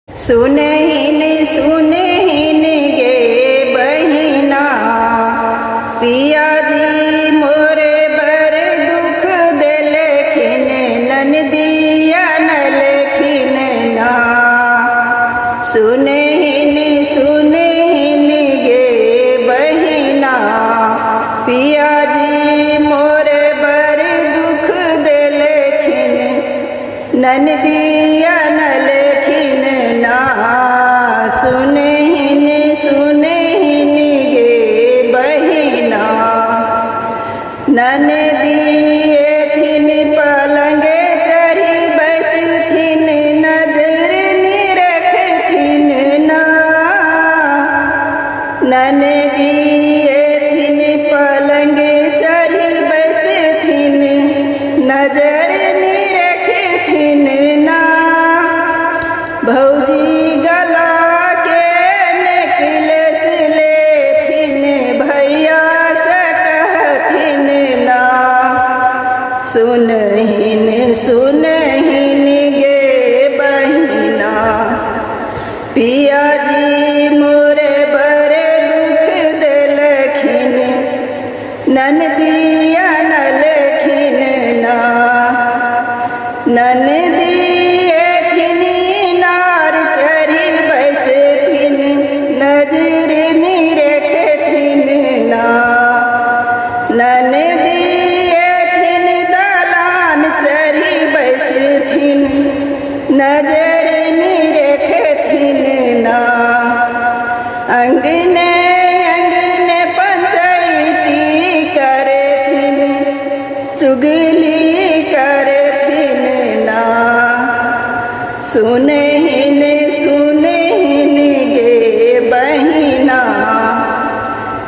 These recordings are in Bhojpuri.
सुनहिन सुनहिन गे बहिना पिया जी मोरे बर दुख देलखिन ननदिया नलखिन ना। सुनहिन सुनहिन गे बहिना पिया जी मोरे बर दुख देलखिन ननदिया नलखिन ना। सुनहिन सुनहिन गे बहिना ननदिए थिन पलंगे चढ़ी बसथिन नजर निरखथिन ना। ननदिए थिन पलंगे चढ़ी बसथिन नजर निरखथिन ना। भौजी गला के नेकलेस लेथिन भैया से कहथिन ना। सुनहिन सुनहिन गे बहिना पिया जी मोरे बड़े दुख देलखिन ननदिया नलखिन ना। ननदिए थिन नार चढ़ी बसथिन नजर निरखथिन ना। ननदिए थिन दलान चढ़ी बसथिन नजर निरखथिन ना। अंगने अंगने पंचायती करथिन चुगली करथिन ना। सुनहिन सुनहिन गे बहिना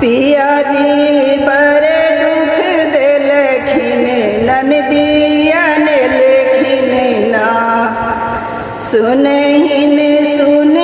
पिया जी बड़े दुख देलखिन ननदिया नलखिन ना। सुनहिन सुन